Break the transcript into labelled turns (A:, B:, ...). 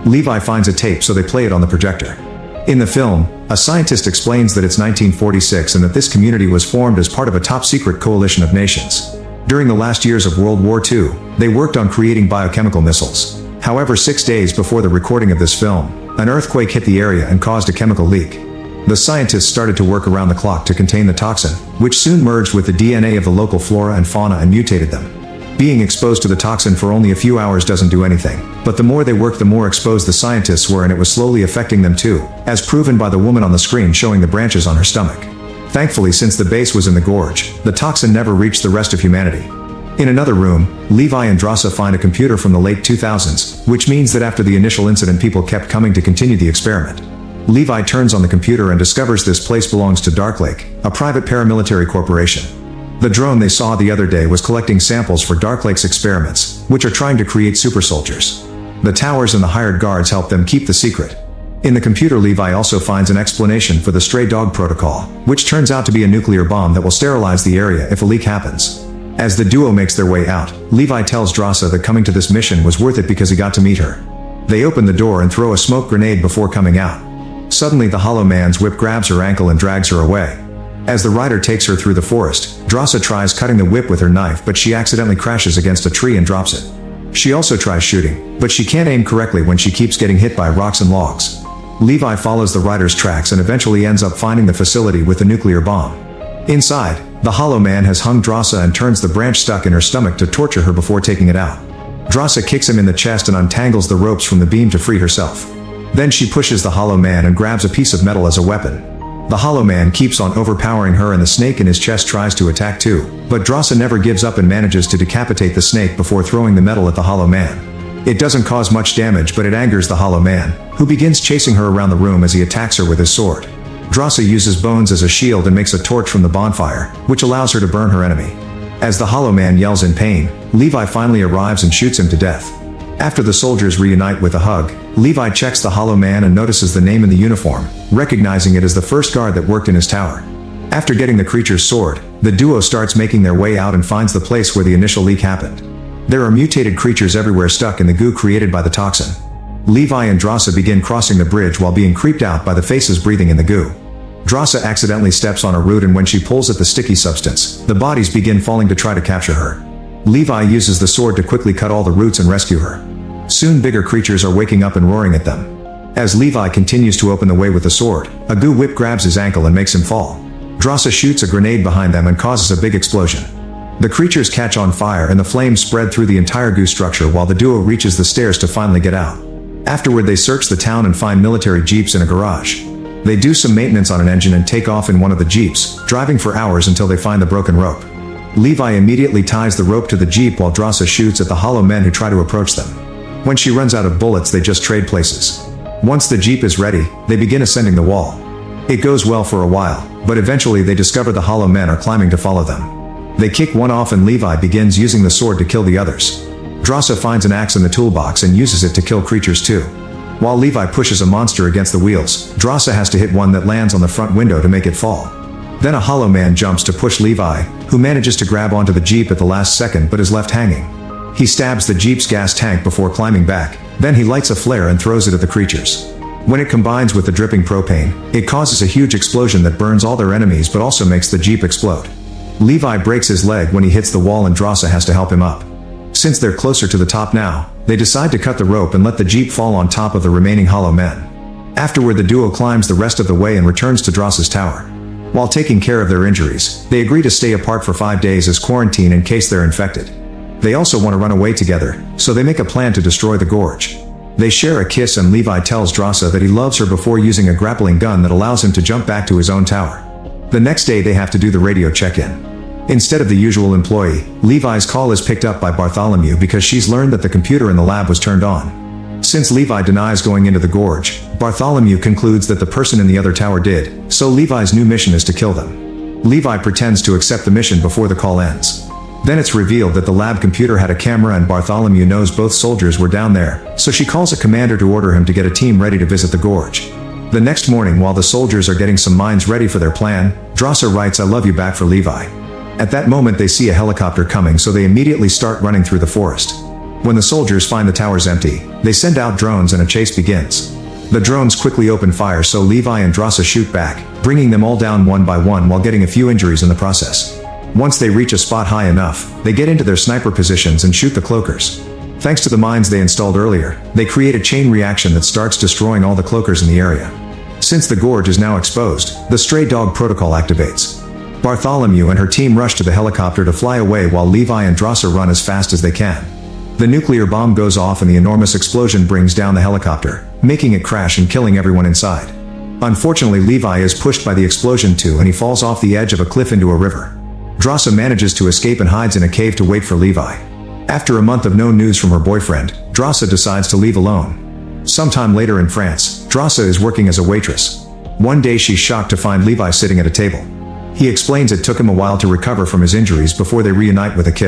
A: Levi finds a tape, so they play it on the projector. In the film, a scientist explains that it's 1946 and that this community was formed as part of a top-secret coalition of nations. During the last years of World War II, they worked on creating biochemical missiles. However, 6 days before the recording of this film, an earthquake hit the area and caused a chemical leak. The scientists started to work around the clock to contain the toxin, which soon merged with the DNA of the local flora and fauna and mutated them. Being exposed to the toxin for only a few hours doesn't do anything, but the more they worked, the more exposed the scientists were, and it was slowly affecting them too, as proven by the woman on the screen showing the branches on her stomach. Thankfully, since the base was in the gorge, the toxin never reached the rest of humanity. In another room, Levi and Drasa find a computer from the late 2000s, which means that after the initial incident, people kept coming to continue the experiment. Levi turns on the computer and discovers this place belongs to Darklake, a private paramilitary corporation. The drone they saw the other day was collecting samples for Darklake's experiments, which are trying to create super soldiers. The towers and the hired guards help them keep the secret. In the computer, Levi also finds an explanation for the stray dog protocol, which turns out to be a nuclear bomb that will sterilize the area if a leak happens. As the duo makes their way out, Levi tells Drasa that coming to this mission was worth it because he got to meet her. They open the door and throw a smoke grenade before coming out. Suddenly, the Hollow Man's whip grabs her ankle and drags her away. As the rider takes her through the forest, Drasa tries cutting the whip with her knife, but she accidentally crashes against a tree and drops it. She also tries shooting, but she can't aim correctly when she keeps getting hit by rocks and logs. Levi follows the rider's tracks and eventually ends up finding the facility with the nuclear bomb. Inside, the Hollow Man has hung Drasa and turns the branch stuck in her stomach to torture her before taking it out. Drasa kicks him in the chest and untangles the ropes from the beam to free herself. Then she pushes the Hollow Man and grabs a piece of metal as a weapon. The Hollow Man keeps on overpowering her, and the snake in his chest tries to attack too, but Drasa never gives up and manages to decapitate the snake before throwing the metal at the Hollow Man. It doesn't cause much damage, but it angers the Hollow Man, who begins chasing her around the room as he attacks her with his sword. Drasa uses bones as a shield and makes a torch from the bonfire, which allows her to burn her enemy. As the Hollow Man yells in pain, Levi finally arrives and shoots him to death. After the soldiers reunite with a hug, Levi checks the Hollow Man and notices the name in the uniform, recognizing it as the first guard that worked in his tower. After getting the creature's sword, the duo starts making their way out and finds the place where the initial leak happened. There are mutated creatures everywhere stuck in the goo created by the toxin. Levi and Drasa begin crossing the bridge while being creeped out by the faces breathing in the goo. Drasa accidentally steps on a root, and when she pulls at the sticky substance, the bodies begin falling to try to capture her. Levi uses the sword to quickly cut all the roots and rescue her. Soon bigger creatures are waking up and roaring at them. As Levi continues to open the way with the sword, a goo whip grabs his ankle and makes him fall. Drasa shoots a grenade behind them and causes a big explosion. The creatures catch on fire and the flames spread through the entire goo structure while the duo reaches the stairs to finally get out. Afterward, they search the town and find military jeeps in a garage. They do some maintenance on an engine and take off in one of the jeeps, driving for hours until they find the broken rope. Levi immediately ties the rope to the jeep while Drasa shoots at the Hollow Men who try to approach them. When she runs out of bullets, they just trade places. Once the jeep is ready, they begin ascending the wall. It goes well for a while, but eventually they discover the Hollow Men are climbing to follow them. They kick one off and Levi begins using the sword to kill the others. Drasa finds an axe in the toolbox and uses it to kill creatures too. While Levi pushes a monster against the wheels, Drasa has to hit one that lands on the front window to make it fall. Then a Hollow Man jumps to push Levi, who manages to grab onto the jeep at the last second but is left hanging. He stabs the jeep's gas tank before climbing back, then he lights a flare and throws it at the creatures. When it combines with the dripping propane, it causes a huge explosion that burns all their enemies but also makes the jeep explode. Levi breaks his leg when he hits the wall and Drasa has to help him up. Since they're closer to the top now, they decide to cut the rope and let the jeep fall on top of the remaining Hollow Men. Afterward, the duo climbs the rest of the way and returns to Drasa's tower. While taking care of their injuries, they agree to stay apart for 5 days as quarantine in case they're infected. They also want to run away together, so they make a plan to destroy the gorge. They share a kiss and Levi tells Drasa that he loves her before using a grappling gun that allows him to jump back to his own tower. The next day they have to do the radio check-in. Instead of the usual employee, Levi's call is picked up by Bartholomew because she's learned that the computer in the lab was turned on. Since Levi denies going into the gorge, Bartholomew concludes that the person in the other tower did, so Levi's new mission is to kill them. Levi pretends to accept the mission before the call ends. Then it's revealed that the lab computer had a camera and Bartholomew knows both soldiers were down there, so she calls a commander to order him to get a team ready to visit the gorge. The next morning, while the soldiers are getting some mines ready for their plan, Drasa writes "I love you" back for Levi. At that moment they see a helicopter coming, so they immediately start running through the forest. When the soldiers find the towers empty, they send out drones and a chase begins. The drones quickly open fire, so Levi and Drasa shoot back, bringing them all down one by one while getting a few injuries in the process. Once they reach a spot high enough, they get into their sniper positions and shoot the cloakers. Thanks to the mines they installed earlier, they create a chain reaction that starts destroying all the cloakers in the area. Since the gorge is now exposed, the stray dog protocol activates. Bartholomew and her team rush to the helicopter to fly away while Levi and Drasa run as fast as they can. The nuclear bomb goes off and the enormous explosion brings down the helicopter, making it crash and killing everyone inside. Unfortunately, Levi is pushed by the explosion too, and he falls off the edge of a cliff into a river. Drasa manages to escape and hides in a cave to wait for Levi. After a month of no news from her boyfriend, Drasa decides to leave alone. Sometime later in France, Drasa is working as a waitress. One day she's shocked to find Levi sitting at a table. He explains it took him a while to recover from his injuries before they reunite with a kiss.